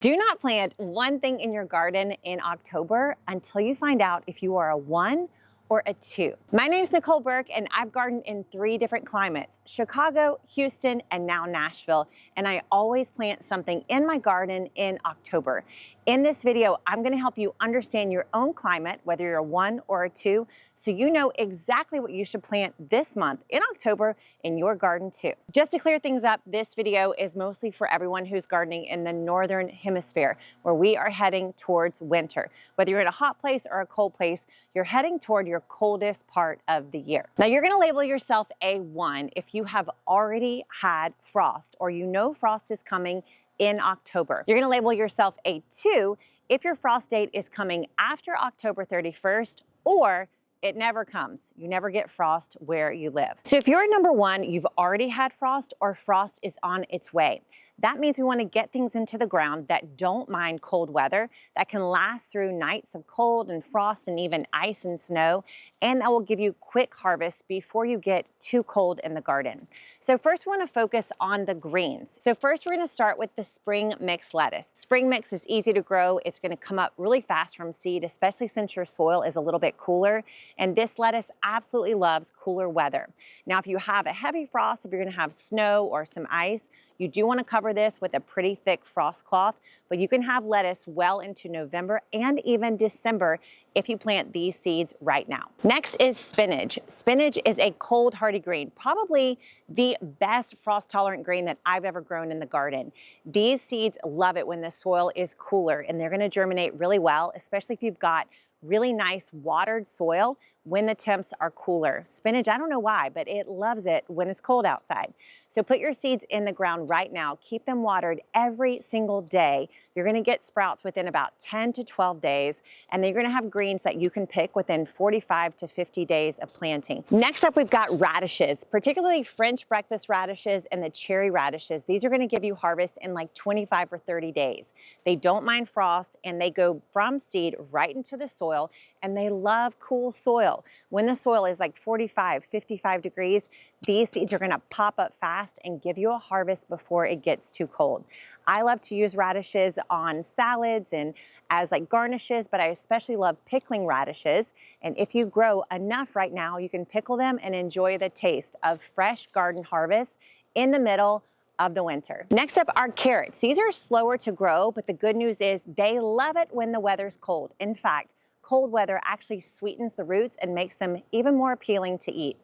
Do not plant one thing in your garden in October until you find out if you are a 1 or a 2. My name's Nicole Burke, and I've gardened in 3 different climates: Chicago, Houston, and now Nashville. And I always plant something in my garden in October. In this video, I'm gonna help you understand your own climate, whether you're a 1 or a 2, so you know exactly what you should plant this month in October in your garden too. Just to clear things up, this video is mostly for everyone who's gardening in the Northern Hemisphere, where we are heading towards winter. Whether you're in a hot place or a cold place, you're heading toward your coldest part of the year. Now, you're gonna label yourself a 1 if you have already had frost, or you know frost is coming in October. You're gonna label yourself a 2 if your frost date is coming after October 31st, or it never comes. You never get frost where you live. So if you're number 1, you've already had frost or frost is on its way. That means we want to get things into the ground that don't mind cold weather, that can last through nights of cold and frost and even ice and snow, and that will give you quick harvest before you get too cold in the garden. So first we want to focus on the greens. So first we're going to start with the spring mix lettuce. Spring mix is easy to grow. It's going to come up really fast from seed, especially since your soil is a little bit cooler, and this lettuce absolutely loves cooler weather. Now, if you have a heavy frost, if you're going to have snow or some ice, you do want to cover this with a pretty thick frost cloth, but you can have lettuce well into November and even December if you plant these seeds right now. Next is spinach. Spinach is a cold hardy green, probably the best frost tolerant green that I've ever grown in the garden. These seeds love it when the soil is cooler, and they're going to germinate really well, especially if you've got really nice watered soil when the temps are cooler. Spinach, I don't know why, but it loves it when it's cold outside. So put your seeds in the ground right now. Keep them watered every single day. You're gonna get sprouts within about 10 to 12 days, and then you're gonna have greens that you can pick within 45 to 50 days of planting. Next up, we've got radishes, particularly French breakfast radishes and the cherry radishes. These are gonna give you harvest in like 25 or 30 days. They don't mind frost, and they go from seed right into the soil, and they love cool soil. When the soil is like 45, 55 degrees, these seeds are gonna pop up fast and give you a harvest before it gets too cold. I love to use radishes on salads and as like garnishes, but I especially love pickling radishes. And if you grow enough right now, you can pickle them and enjoy the taste of fresh garden harvest in the middle of the winter. Next up are carrots. These are slower to grow, but the good news is they love it when the weather's cold. In fact, cold weather actually sweetens the roots and makes them even more appealing to eat.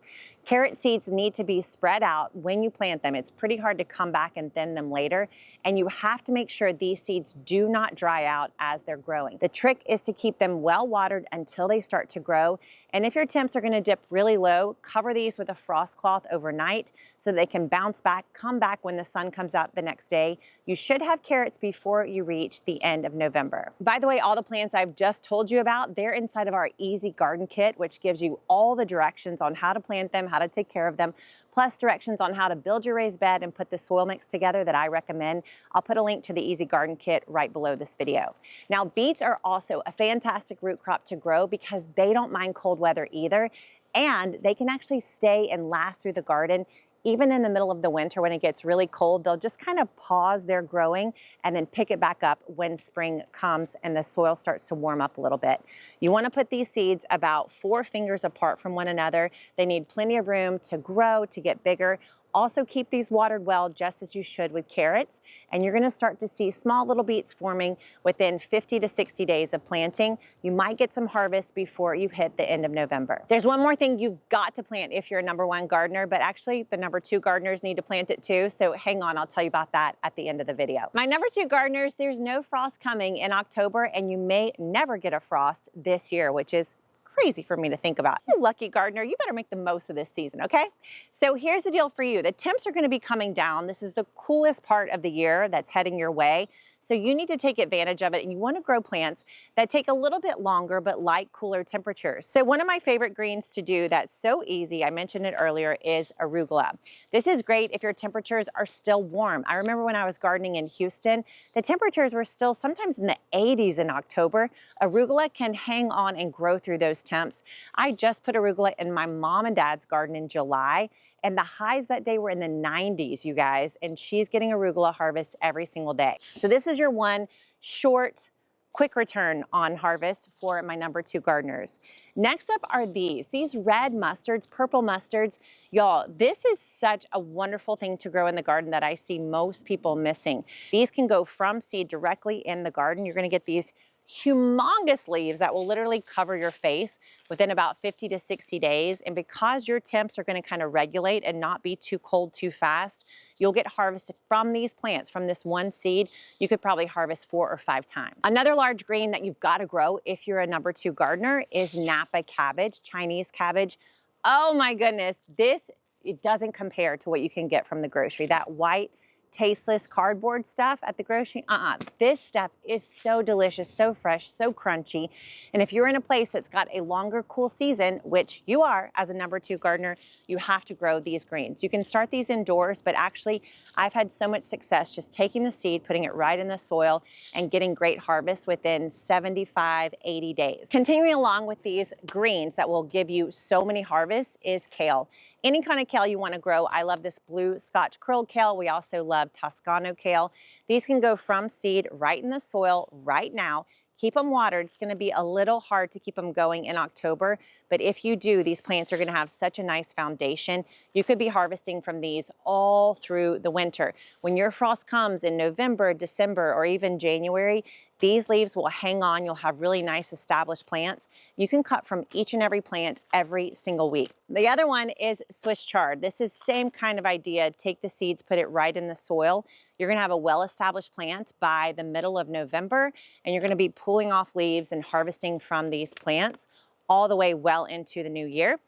Carrot seeds need to be spread out when you plant them. It's pretty hard to come back and thin them later, and you have to make sure these seeds do not dry out as they're growing. The trick is to keep them well watered until they start to grow, and if your temps are going to dip really low, cover these with a frost cloth overnight so they can bounce back, come back when the sun comes out the next day. You should have carrots before you reach the end of November. By the way, all the plants I've just told you about, they're inside of our Easy Garden Kit, which gives you all the directions on how to plant them, how to take care of them, plus directions on how to build your raised bed and put the soil mix together that I recommend. I'll put a link to the Easy Garden Kit right below this video. Now, beets are also a fantastic root crop to grow because they don't mind cold weather either, and they can actually stay and last through the garden. Even in the middle of the winter when it gets really cold, they'll just kind of pause their growing and then pick it back up when spring comes and the soil starts to warm up a little bit. You want to put these seeds about 4 fingers apart from one another. They need plenty of room to grow, to get bigger. Also keep these watered well, just as you should with carrots, and you're gonna start to see small little beets forming within 50 to 60 days of planting. You might get some harvest before you hit the end of November. There's one more thing you've got to plant if you're a number 1 gardener, but actually the number 2 gardeners need to plant it too, so hang on, I'll tell you about that at the end of the video. My number 2 gardeners, there's no frost coming in October, and you may never get a frost this year, which is crazy for me to think about. You lucky gardener, you better make the most of this season, okay? So here's the deal for you. The temps are gonna be coming down. This is the coolest part of the year that's heading your way. So you need to take advantage of it, and you want to grow plants that take a little bit longer but like cooler temperatures. So one of my favorite greens to do that's so easy, I mentioned it earlier, is arugula. This is great if your temperatures are still warm. I remember when I was gardening in Houston, the temperatures were still sometimes in the 80s in October. Arugula can hang on and grow through those temps. I just put arugula in my mom and dad's garden in July, and the highs that day were in the 90s, you guys, and she's getting arugula harvest every single day. So this is your one short, quick return on harvest for my number 2 gardeners. Next up are these red mustards, purple mustards. Y'all, this is such a wonderful thing to grow in the garden that I see most people missing. These can go from seed directly in the garden. You're gonna get these humongous leaves that will literally cover your face within about 50 to 60 days. And because your temps are going to kind of regulate and not be too cold too fast, you'll get harvested from these plants, from this one seed. You could probably harvest 4 or 5 times. Another large green that you've got to grow if you're a number 2 gardener is napa cabbage, Chinese cabbage. Oh my goodness, it doesn't compare to what you can get from the grocery. That white, tasteless cardboard stuff at the grocery, this stuff is so delicious, so fresh, so crunchy. And if you're in a place that's got a longer cool season, which you are as a number 2 gardener, you have to grow these greens. You can start these indoors, but actually I've had so much success just taking the seed, putting it right in the soil and getting great harvest within 75, 80 days. Continuing along with these greens that will give you so many harvests is kale. Any kind of kale you want to grow. I love this blue Scotch curled kale. We also love Toscano kale. These can go from seed right in the soil right now. Keep them watered. It's going to be a little hard to keep them going in October, but if you do, these plants are going to have such a nice foundation. You could be harvesting from these all through the winter. When your frost comes in November, December, or even January, these leaves will hang on. You'll have really nice established plants. You can cut from each and every plant every single week. The other one is Swiss chard. This is same kind of idea. Take the seeds, put it right in the soil. You're gonna have a well-established plant by the middle of November, and you're gonna be pulling off leaves and harvesting from these plants all the way well into the new year.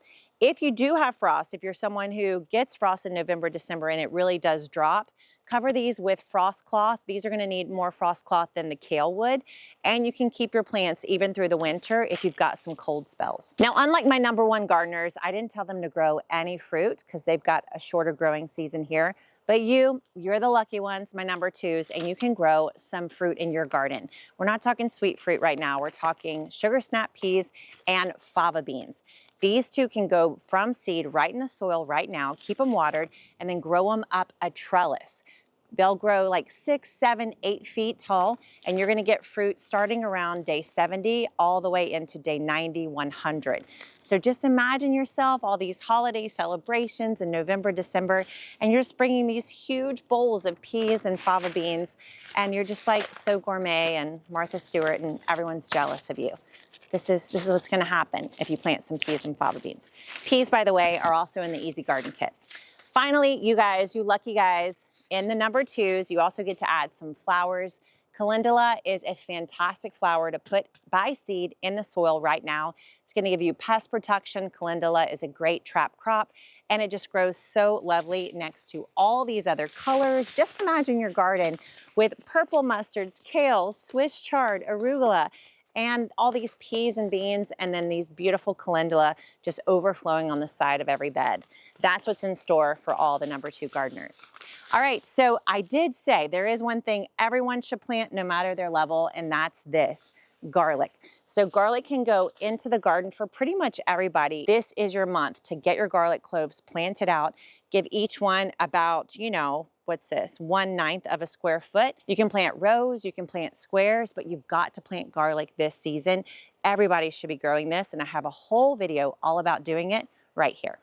If you do have frost, if you're someone who gets frost in November, December, and it really does drop, cover these with frost cloth. These are going to need more frost cloth than the kale would, and you can keep your plants even through the winter if you've got some cold spells. Now, unlike my number 1 gardeners, I didn't tell them to grow any fruit because they've got a shorter growing season here. But you're the lucky ones, my number 2s, and you can grow some fruit in your garden. We're not talking sweet fruit right now. We're talking sugar snap peas and fava beans. These 2 can go from seed right in the soil right now, keep them watered, and then grow them up a trellis. They'll grow like 6, 7, 8 feet tall, and you're gonna get fruit starting around day 70 all the way into day 90, 100. So just imagine yourself, all these holiday celebrations in November, December, and you're just bringing these huge bowls of peas and fava beans, and you're just like so gourmet and Martha Stewart, and everyone's jealous of you. This is what's gonna happen if you plant some peas and fava beans. Peas, by the way, are also in the Easy Garden Kit. Finally, you guys, you lucky guys, in the number 2s, you also get to add some flowers. Calendula is a fantastic flower to put by seed in the soil right now. It's going to give you pest protection. Calendula is a great trap crop, and it just grows so lovely next to all these other colors. Just imagine your garden with purple mustards, kale, Swiss chard, arugula, and all these peas and beans, and then these beautiful calendula just overflowing on the side of every bed. That's what's in store for all the number 2 gardeners. All right, so I did say there is one thing everyone should plant no matter their level, and that's this, garlic. So garlic can go into the garden for pretty much everybody. This is your month to get your garlic cloves planted out. Give each one about, what's this, 1/9 of a square foot. You can plant rows, you can plant squares, but you've got to plant garlic this season. Everybody should be growing this, and I have a whole video all about doing it right here.